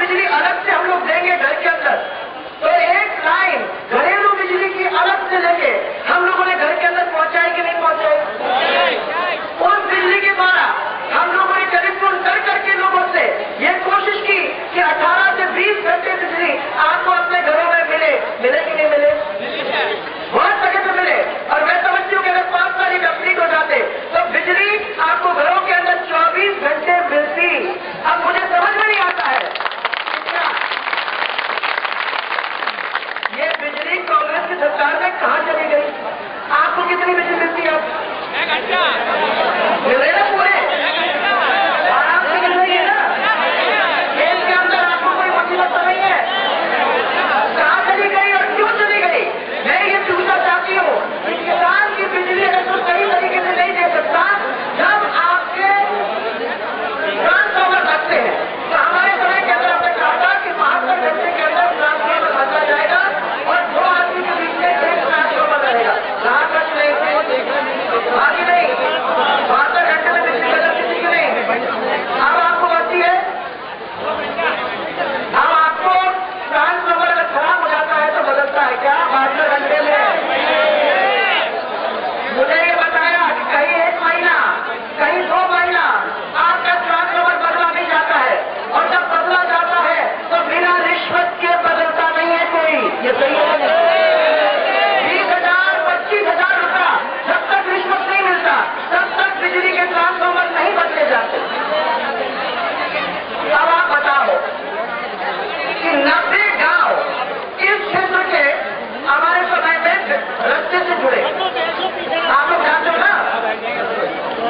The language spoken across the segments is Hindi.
बिजली अलग से हम लोग देंगे घर के अंदर, तो एक लाइन घरेलू बिजली की अलग से लेके हम लोगों ने घर के अंदर पहुंचाई कि नहीं पहुंचाई? उस बिजली के द्वारा हम लोगों ने टेलीफोन कर करके लोगों से ये कोशिश की कि 18 से 20 घंटे बिजली आपको अपने घरों में मिले कि नहीं मिले? बहुत जगह पे मिले। और मैं समझती हूँ कि अगर 5 तारीख कंप्लीट हो जाते तो बिजली आपको घरों के अंदर 24 घंटे मिलती। अब मुझे समझ में नहीं आता है ये बिजली कांग्रेस की सरकार में कहां चली गई? आपको कितनी बिजली मिलती है? मिल रहे ना पूरे आराम से मिल रही है ना? देश के अंदर आपको कोई मुसीबत तो नहीं है? कहां चली गई और क्यों चली गई? मैं ये पूछना चाहती हूँ। किसान की बिजली अगर तो सही तरीके से नहीं दे सकता, जब आपके ट्रांसफार्मर लगते हैं तो हमारे समय के अंदर आपने कहा था कि 72 घंटे के अंदर ट्रांसफार्मर बदला जाएगा और 2 आदमी के बीच में एक ट्रांसफार्मर रहेगा। कहां तक नहीं बाकी नहीं, 72 घंटे में बिजली बदल किसी की नहीं। अब आपको बची है, अब आपको ट्रांसफार्मर अगर खराब हो जाता है तो बदलता है क्या 72 घंटे में? मुझे ये बताया कि कहीं 1 महीना कहीं 2 महीना आपका ट्रांसफार्मर बदला नहीं जाता है, और जब बदला जाता है तो बिना रिश्वत के बदलता नहीं है कोई। ये सही है? 20,000 25,000 रुपया जब तक रिश्वत नहीं मिलता तब तक बिजली के ट्रांसफार्मर नहीं बदले जाते। अब आप बताओ कि 90 गांव इस क्षेत्र के हमारे समय में रस्ते से जुड़े, आप लोग जानते हो ना?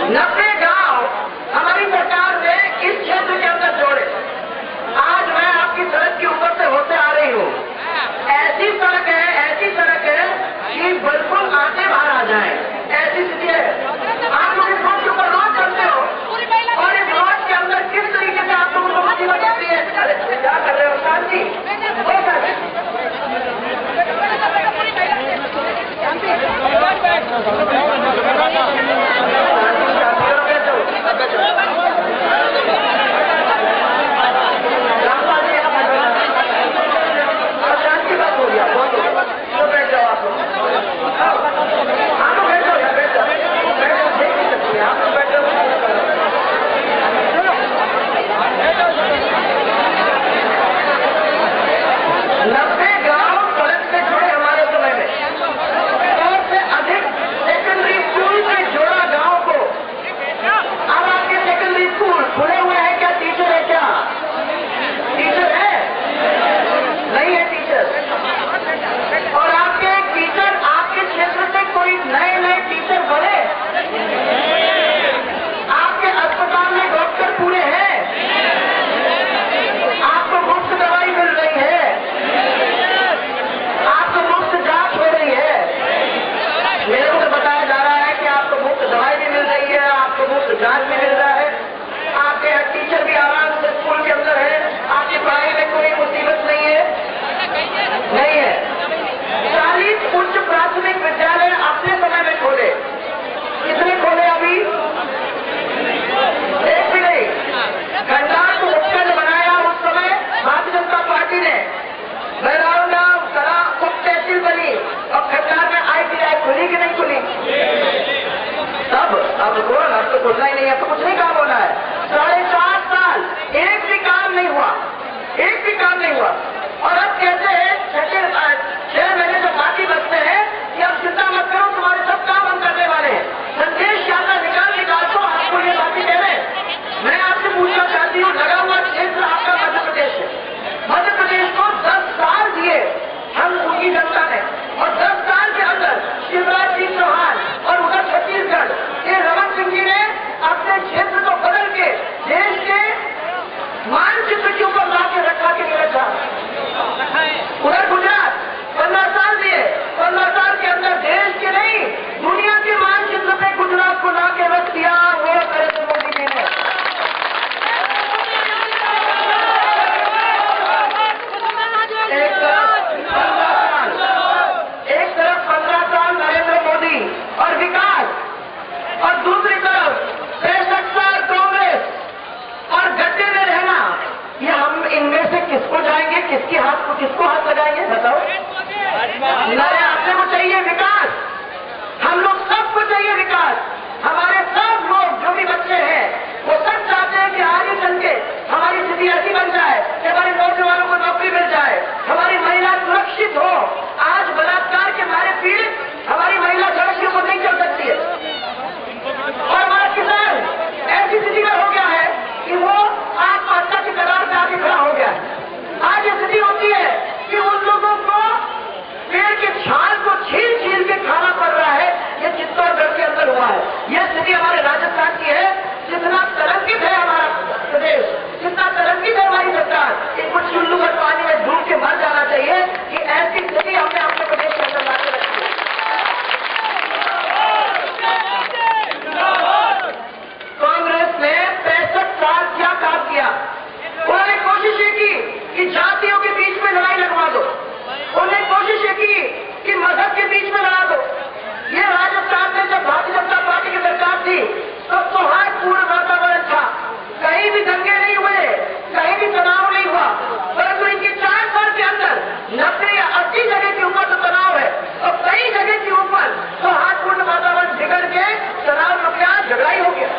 90 गांव हमारी सरकार ने इस क्षेत्र के अंदर जोड़े। आज मैं आपकी सड़क के ऊपर से होते आ रही हूँ, ऐसी सड़क है कि बिल्कुल आते बाहर आ जाए, ऐसी स्थिति है। आप लोग इस रोड के ऊपर रोड चलते हो और इस रोड के अंदर किस तरीके से आप लोगों को मुसीबत होती है। अरे क्या कर रहे हो शांति? शांति बात हो गया, बहुत हो गया, तो बैठ जाओ आप लोग। हाँ तो बैठ जाओ यार, बैठ जाओ, देख नहीं सकते आप लोग, बैठ जाओ। 90 गांव सड़क से जुड़े हमारे समय में, 100 से अधिक सेकेंडरी स्कूल से जोड़ा गांव को। अब आपके सेकेंडरी स्कूल खुले हुए हैं क्या? टीचर है क्या? टीचर है? नहीं है टीचर। और आपके टीचर आपके क्षेत्र से कोई नए टीचर बने? आपके अस्पताल में डॉक्टर पूरे हैं? आपको मुफ्त दवाई मिल रही है? आपको मुफ्त जांच हो रही है? मेरे को तो बताया जा रहा है कि आपको मुफ्त दवाई भी मिल रही है, आपको मुफ्त जांच भी मिल रहा है, आपके यहाँ टीचर भी आराम से स्कूल के अंदर है, आपकी पढ़ाई में कोई मुसीबत नहीं है? नहीं है। 40 उच्च प्राथमिक विद्यालय अपने समय में खोले। कितने खोले अभी? एक भी नहीं। खंडार को उपखंड बनाया उस समय भारतीय जनता पार्टी ने। बैरावड़ा कला उप तहसील बनी और खंडार में ITI खुली कि नहीं खुली? अब तो खुलना ही नहीं है, तो कुछ नहीं काम होना है। 4.5 साल एक भी काम नहीं हुआ, एक भी काम नहीं हुआ। और अब कहते हैं 6 महीने से बाकी बचते हैं कि अब चिंता मत करो, तुम्हारे सब काम हम करने वाले हैं। संदेश यात्रा निकाल तो आपको ये बातें कह रहे हैं। मैं आपसे पूछना चाहती हूँ, लगा हुआ क्षेत्र आपका मध्य प्रदेश है। मध्य प्रदेश को 10 साल दिए हम उनकी जनता ने, और 10 साल के अंदर शिवराज सिंह चौहान और उधर छत्तीसगढ़ के रमन सिंह जी ने अपने क्षेत्र किसको हाथ लगाएंगे बताओ? नारे अपने को चाहिए विकास, हम लोग सबको चाहिए विकास। हमारे सब लोग जो भी बच्चे हैं वो सब चाहते हैं कि आगे चल के हमारी स्थिति ऐसी बन जाए कि हमारे नौजवानों को नौकरी मिल जाए, हमारी महिला सुरक्षित हो। आज बलात्कार के मारे पीड़ित हमारी महिला सड़कों को नहीं चल सकती है, और हमारा किसान ऐसी स्थिति में हो गया है कि वो आत्महत्या के कगार पे आके खड़ा हो गया है। आज ये स्थिति होती है कि उन लोगों को पेड़ के छाल को छील छील के खाना पड़ रहा है। ये चित्तौड़गढ़ के अंदर हुआ है। यह स्थिति हमारे राजस्थान की है। जितना तरक्कित है हमारा प्रदेश, जितना तरक्कित है हमारी सरकार, इनको चुल्लू भर पानी में डूब के मर जाना चाहिए कि ऐसी स्थिति हमने अपने प्रदेश के अंदर लाके रखी है। कांग्रेस ने 65 साल क्या काम किया? उन्होंने कोशिश ये की कि जातियों के बीच में लड़ाई लगवा दो, उन्होंने कोशिश ये की कि मजहब के बीच में लड़ा दो। ये राजस्थान में जब भारतीय जनता पार्टी की सरकार थी तो सौहार्दपूर्ण वातावरण था, कहीं भी दंगे नहीं हुए, कहीं भी तनाव नहीं हुआ। परंतु इनके 4 साल के अंदर 90 या 80 जगह के ऊपर तो तनाव है, और कई जगह के ऊपर सौहार्दपूर्ण वातावरण बिगड़ के तनाव हो गया, झगड़ाई हो गया।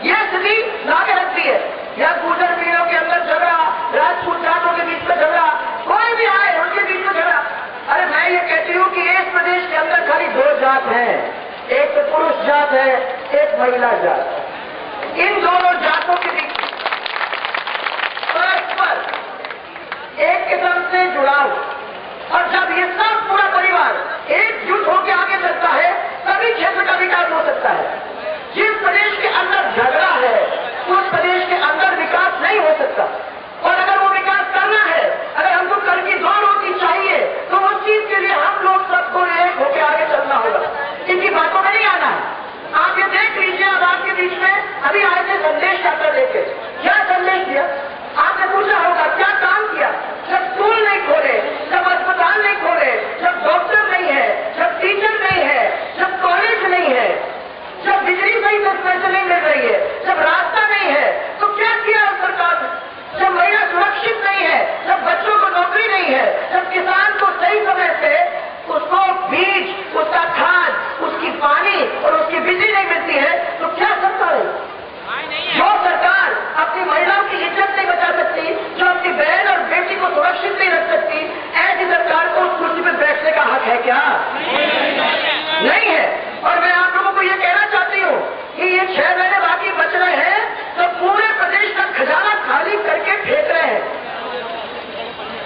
यह स्थिति लाके रखती है। या गुर्जर पीढ़ियों के अंदर झगड़ा, राजपूत जातों के बीच में झगड़ा, कोई भी आए उनके बीच में झगड़ा। अरे मैं ये कहती हूँ कि इस प्रदेश के अंदर खाली 2 जात हैं, एक तो पुरुष जात है, एक महिला जात। इन दोनों जातों के बीच परस्पर एक किस्म से जुड़ाव, और जब ये सब पूरा परिवार एकजुट होकर आगे चलता है तभी क्षेत्र का विकास हो सकता है। जिस प्रदेश के अंदर झगड़ा है उस प्रदेश के अंदर विकास नहीं हो सकता। और अगर वो विकास करना है, अगर हमको कर की दौड़ होती चाहिए, तो उस चीज के लिए हम लोग सबको एक होकर आगे चलना होगा। इनकी बातों में नहीं आना है। आप ये देख लीजिए, अब आपके बीच में अभी आए थे संदेश यात्रा लेके, क्या संदेश दिया? आपने पूछा होगा क्या काम किया? जब स्कूल नहीं खोले, जब अस्पताल नहीं खोले, जब डॉक्टर नहीं है, जब टीचर नहीं है, जब कॉलेज नहीं है, जब बिजली सही से नहीं मिल रही है, जब रास्ता नहीं है, तो क्या किया उस सरकार ने? जब महिला सुरक्षित नहीं है, जब बच्चों को नौकरी नहीं है, जब किसान को सही समय पे उसको बीज, उसका खाद, उसकी पानी और उसकी बिजली नहीं मिलती है, तो क्या सरकार है? जो सरकार अपनी महिलाओं की इज्जत नहीं बचा सकती, जो अपनी बहन और बेटी को सुरक्षित नहीं रख सकती, ऐसी सरकार को उस कुर्सी पर बैठने का हक है क्या? नहीं है। और मैं आप लोगों को ये कहना चाहती हूँ कि ये 6 महीने बाकी बच रहे हैं, तो पूरे प्रदेश का खजाना खाली करके फेंक रहे हैं।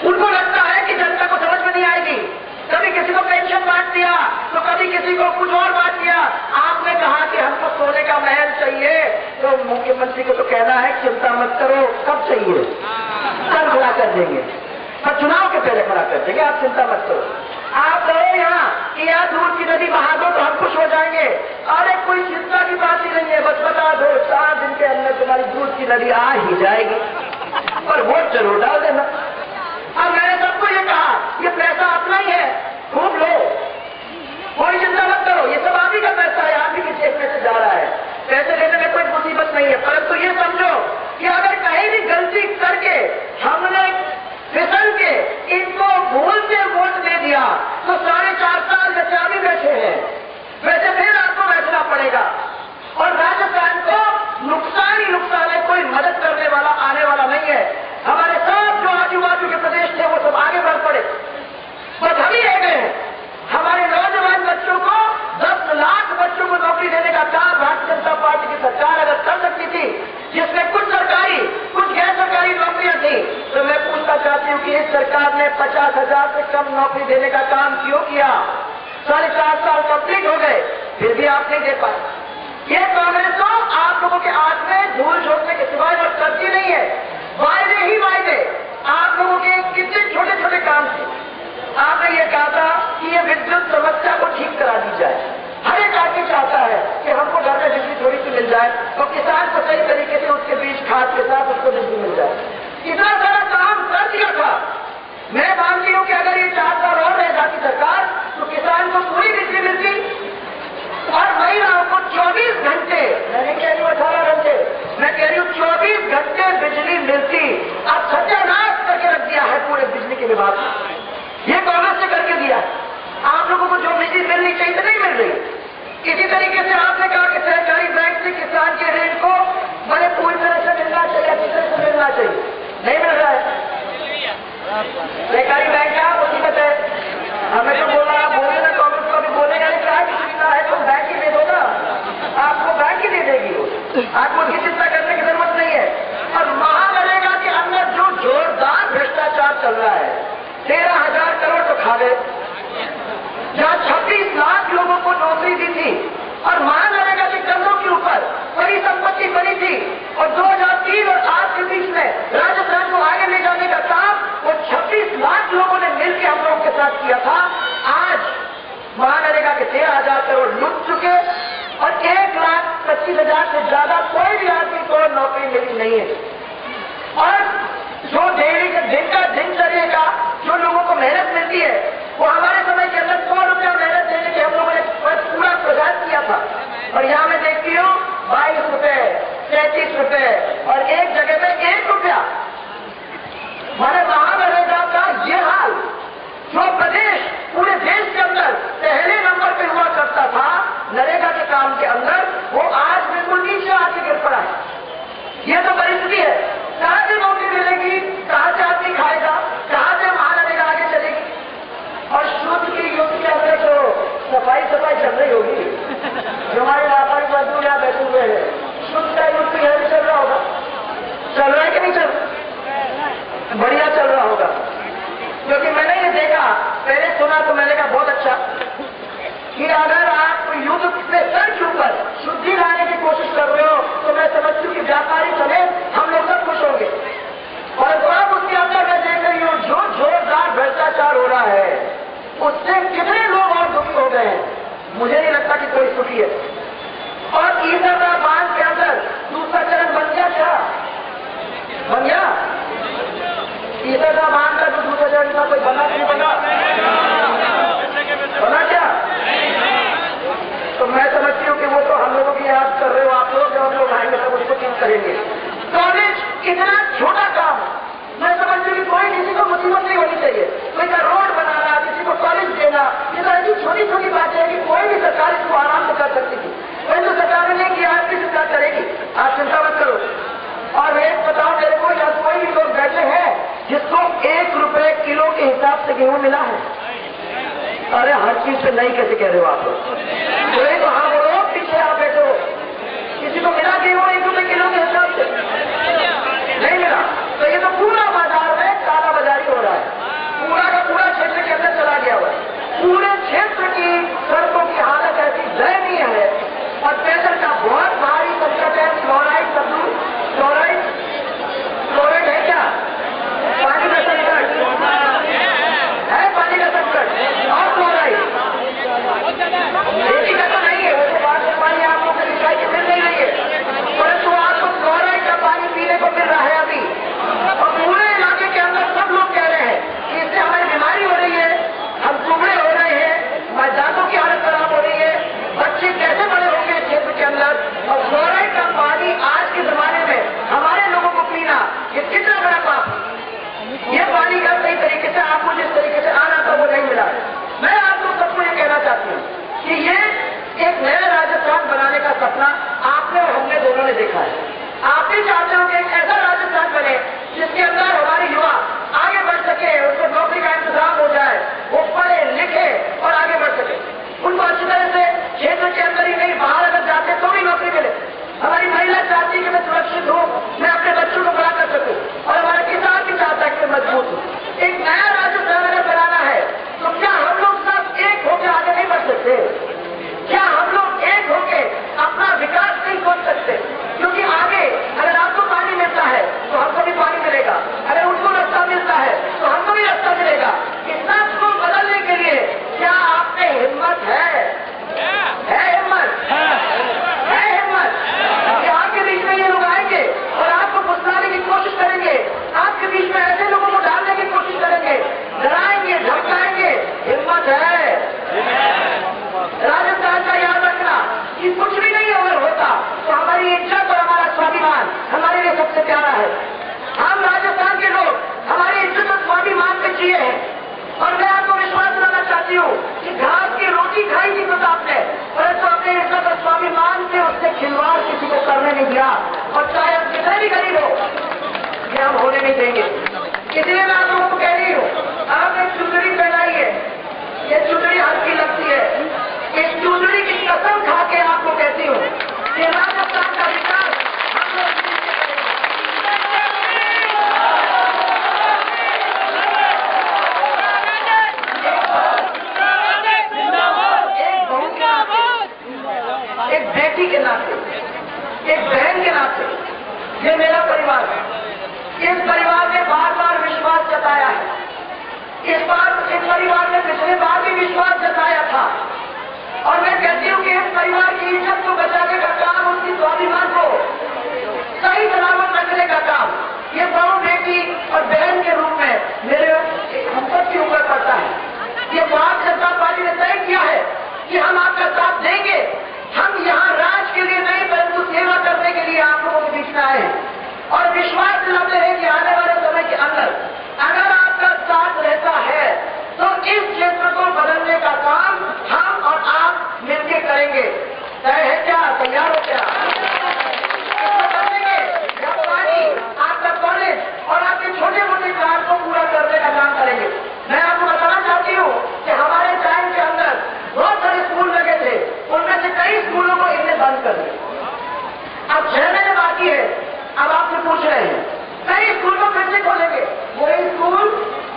उनको लगता है कि जनता को समझ में नहीं आएगी। कभी किसी को पेंशन बांट दिया, तो कभी किसी को कुछ और बांट दिया। आपने कहा कि हमको सोने का महल चाहिए, तो मुख्यमंत्री को तो कहना है चिंता मत करो, कब चाहिए? कल खड़ा कर देंगे, और चुनाव के पहले खड़ा कर देंगे, आप चिंता मत करो। आप रहो यहाँ कि यहाँ दूध की नदी बहा दो तो हम खुश हो जाएंगे। अरे कोई चिंता की बात ही नहीं है, बस बता दो 4 दिन के अंदर तुम्हारी दूध की नदी आ ही जाएगी, और वोट जरूर डाल देना। अब मैंने सबको ये कहा ये पैसा अपना ही है, खूब लो, कोई चिंता मत करो, ये सब आप ही का पैसा है, आप ही की जेब में से जा रहा है, पैसे लेने में कोई मुसीबत नहीं है। परंतु ये समझो कि अगर कहीं भी गलती करके हमने फिसल के इनको भूल से वोट दे दिया तो 4.5 साल बचा भी बैठे हैं, वैसे फिर आपको बैठना पड़ेगा। और राजस्थान को नुकसान ही नुकसान है, कोई मदद करने वाला आने वाला नहीं है। हमारे सब जो आजू बाजू के प्रदेश थे वो सब आगे बढ़ पड़े, बस हम ही रह गए हैं। हमारे नौजवान बच्चों को 10 लाख बच्चों को नौकरी देने का काम भारतीय जनता पार्टी की सरकार अगर कर सकती थी, जिसमें कुछ सरकारी कुछ गैर सरकारी नौकरियां थी, तो मैं पूछना चाहती हूँ कि इस सरकार ने 50,000 से कम नौकरी देने का काम क्यों किया? 4.5 साल कंप्लीट हो गए, फिर भी आप नहीं दे पाए। ये कांग्रेस तो आप लोगों के हाथ में धूल झोंकने के सिवाय और करती नहीं है, वायदे ही वायदे। आप लोगों के कितने छोटे छोटे काम थे। आपने ये कहा था कि ये विद्युत समस्या को ठीक करा दी जाए। हर एक आदमी चाहता है कि हमको घर में बिजली थोड़ी सी मिल जाए, और किसान को सही तरीके से उसके बीज खाद के साथ उसको बिजली मिल जाए। इतना सारा काम कर दिया था। मैं मानती हूँ कि अगर ये 4 साल और रह जाती सरकार तो किसान को पूरी बिजली मिलती, और महिलाओं को 24 घंटे, मैं नहीं कह रही हूँ 18 घंटे, मैं कह रही हूँ 24 घंटे बिजली मिलती। अब सत्यानाश के विभाग, ये कांग्रेस ने करके दिया। आप लोगों को जो बिजली मिलनी चाहिए तो नहीं मिल रही। इसी तरीके से आपने कहा कि सहकारी बैंक से किसान के ऋण को बड़े पूरी तरह से मिलना चाहिए, अच्छी तरह से मिलना चाहिए, नहीं मिल रहा है। सहकारी बैंक क्या मुसीबत है, हमें तो बोल रहा बोले ना, कांग्रेस को भी बोलेगा क्या चिंता है, तुम बैंक ही दे दो ना, आपको बैंक ही दे देगी वो, आपको उसकी चिंता करने की जरूरत नहीं है। और महानरेगा के अंदर जो जोरदार भ्रष्टाचार चल रहा है, 13,000 करोड़ तो खा गए, जहां 26 लाख लोगों को नौकरी दी थी और महानरेगा के कंधों के ऊपर बड़ी संपत्ति बनी थी, और 2003 और आज के बीच में राजस्थान को आगे ले जाने का काम वो 26 लाख लोगों ने मिलकर हम लोगों के साथ किया था। आज महानरेगा के 13,000 करोड़ लुट चुके और 1,25,000 से ज्यादा कोई भी आदमी को नौकरी मिली नहीं है। और जो डेली के दिन का दिनचर्या का जो लोगों को मेहनत मिलती है, वो हमारे समय के अंदर 100 रुपया मेहनत देने के हम लोगों ने पूरा प्रयास किया था, और यहां मैं देखती हूँ 22 रुपए, 33 रुपए और एक जगह में 1 रुपया। हमारे महानरेगा का ये हाल, जो प्रदेश पूरे देश के अंदर पहले नंबर पे हुआ करता था नरेगा के काम के अंदर, वो आज बिल्कुल नीचे आके गिर पड़ा है। ये तो परिस्थिति है, कहां से नौकरी मिलेगी, कहां से आदमी खाएगा, कहां से महानरेगा आगे चलेगी। और शुद्ध की युद्ध के अंदर तो सफाई चल रही होगी, जो हमारे व्यापारी मजदूर यहाँ बैठे हुए हैं, शुद्ध का युद्ध तो यह भी चल रहा होगा, चल रहा है कि नहीं चल रहा, बढ़िया चल रहा होगा। क्योंकि मैंने ये देखा, पहले सुना तो मैंने कहा बहुत अच्छा कि अगर आप युद्ध के सर के ऊपर शुद्धि लाने की कोशिश कर रहे हो तो मैं समझती हूँ कि व्यापारी समेत हम लोग सब खुश होंगे। और अब उसके अंदर मैं देख रही हूँ जो जोरदार भ्रष्टाचार हो रहा है, उससे कितने लोग और दुखी हो गए हैं, मुझे नहीं लगता कि कोई सुखी है। और ईसा बांध के अंदर दूसरा चरण बन गया, क्या बन गया? ईसा बांध का जो दूसरा चरण था कोई बना नहीं बना क्या? तो मैं समझती हूँ कि वो तो हम लोगों की याद कर रहे हो आप लोग, जब हम लोग आएंगे तब उसको ठीक करेंगे। कॉलेज कितना छोटा काम, मैं समझती हूँ कि कोई किसी को मुसीबत नहीं होनी चाहिए, कोई का रोड बनाना, किसी को कॉलेज देना, ये तो ऐसी छोटी छोटी बातें हैं कि कोई भी सरकार इसको आराम से कर सकती थी। तो सरकार ने नहीं किया, आपकी सरकार करेगी, आप चिंता मत करो। और एक बताओ मेरे को, या कोई भी लोग बैठे हैं जिसको 1 रुपए किलो के हिसाब से गेहूं मिला है? अरे हर चीज से नहीं कैसे कह रहे हो आप लोग? कोई तो हाँ बोलो, पीछे आप बैठो। किसी को मिला गेहूं 1 रुपए किलो के हिसाब से? नहीं मिला। तो ये तो पूरा बाजार में काला बाजारी हो रहा है, पूरा का पूरा क्षेत्र के अंदर चला गया हुआ है। पूरे क्षेत्र की सड़कों की हालत ऐसी दयनीय है और पेट्रोल का बहुत भारी संकट है। क्लोराइड है क्या? पानी का संकट है, पानी का संकट और क्लोराइड खेती का तो नहीं है, वो तो बात में पानी आपको सिंचाई की मिल नहीं रही है, परंतु आपको क्लोराइड का पानी पीने को मिल रहा है अभी। और पूरे इलाके के अंदर सब लोग कह रहे हैं कि इससे हमारी बीमारी हो रही है, हम कुबड़े हो रहे हैं, दांतों की हालत खराब हो रही है, बच्चे कैसे बड़े होंगे क्षेत्र के अंदर। और क्लोराइड का पानी आज के जमाने में हमारे लोगों को पीना, ये कितना बड़ा पाप। ये पानी का सही तरीके से आपको जिस तरीके से आना था वो नहीं मिला। मैं आप लोग सबको ये कहना चाहती हूँ कि ये एक नया राजस्थान बनाने का सपना आपने और हमने दोनों ने देखा है। आप भी चाहते हो कि एक ऐसा राजस्थान बने जिसके अंदर हमारे युवा आगे बढ़ सके, उसको नौकरी का इंतजाम हो जाए, वो पढ़े लिखे और आगे बढ़ सके, उनको अच्छी तरह से क्षेत्र के अंदर ही नहीं बाहर अगर जाते तो भी नौकरी मिले। हमारी महिला चाहती है कि मैं सुरक्षित हूँ, मैं अपने बच्चों को बड़ा कर सकूँ, और हमारा किसान भी चाहता है कि मैं मजबूत हूँ। एक नया राजस्थान अगर बनाना है तो क्या हम लोग सब एक होकर आगे नहीं बढ़ सकते? क्या हम लोग एक होकर अपना विकास नहीं सोच सकते? क्योंकि आगे अगर आपको पानी मिलता है तो हमको भी पानी मिलेगा, अगर उनको रास्ता मिलता है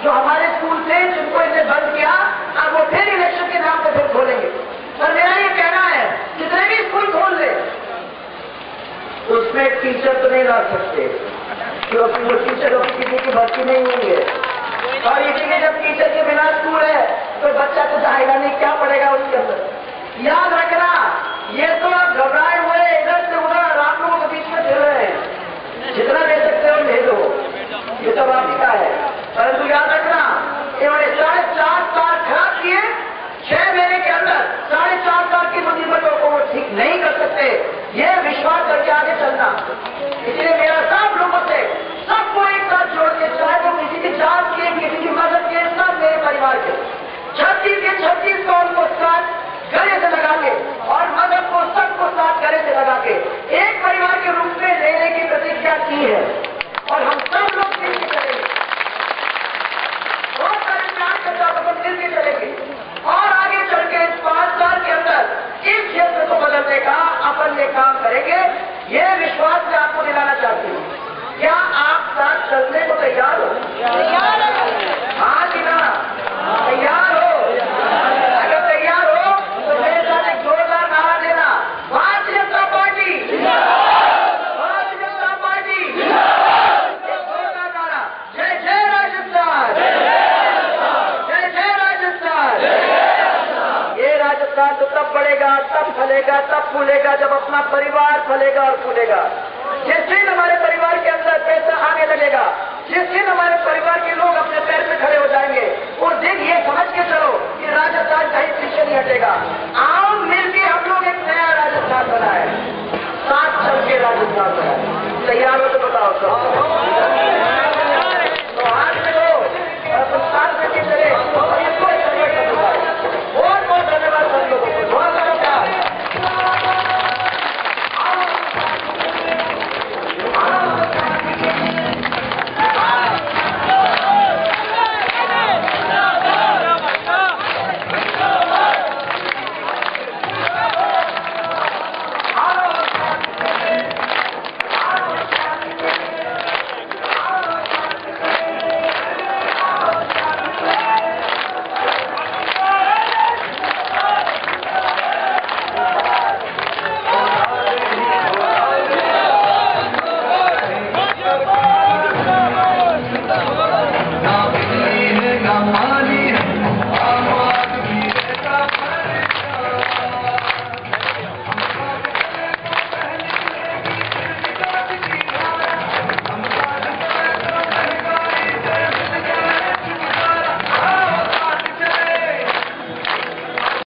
जो हमारे स्कूल थे जिनको इन्हें बंद किया, अब वो फिर इलेक्शन के नाम पर फिर खोलेंगे। और मेरा ये कहना है जितने भी स्कूल खोल ले उसमें टीचर तो नहीं ला सकते, क्योंकि वो टीचरों की किसी की भर्ती नहीं हुई है। और इसीलिए जब टीचर के बिना स्कूल है तो बच्चा तो जाएगा नहीं, क्या पड़ेगा उसके अंदर। याद रखना, ये तो आप घबराए हुए इधर से उधर आप लोगों के बीच में फिर रहे हैं, जितना ले सकते हो ले दो, ये सब आप ही का है। परंतु याद रखना, इन्होंने 4.5 साल खराब किए, 6 महीने के अंदर 4.5 साल की मुसीबतों को वो ठीक नहीं कर सकते, ये विश्वास करके आगे चलना। इसलिए मेरा सब लोगों से सबको एक साथ जोड़ के, चाहे वो किसी की जात के, किसी की मदद के, सब मेरे परिवार के 36 के 36 कौम को साथ गले से लगा के और मदद को सबको साथ गले से लगा के एक परिवार के रूप में लेने की प्रतिज्ञा की है। और हम सब लोग मिलकर चलेंगे, बहुत सारे प्लान के साथ अपन मिलकर चलेंगे और आगे चल के 5 साल के अंदर इस क्षेत्र को बदलने का अपन ये काम करेंगे। ये विश्वास मैं आपको दिलाना चाहती हूँ। क्या आप साथ चलने को तैयार हो? हाँ जी ना, तैयार हो? अगर तैयार हो तो मेरे साथ एक जोरदार नारा देना, भारतीय जनता पार्टी, भारतीय जनता पार्टी, जोरदार नारा, जय जय राजस्थान, जय जय राजस्थान। ये राजस्थान तो तब बढ़ेगा, तब फलेगा, तब फूलेगा जब अपना परिवार फलेगा और फूलेगा। जिस दिन हमारे परिवार के अंदर पैसा आने लगेगा, जिस दिन हमारे परिवार के लोग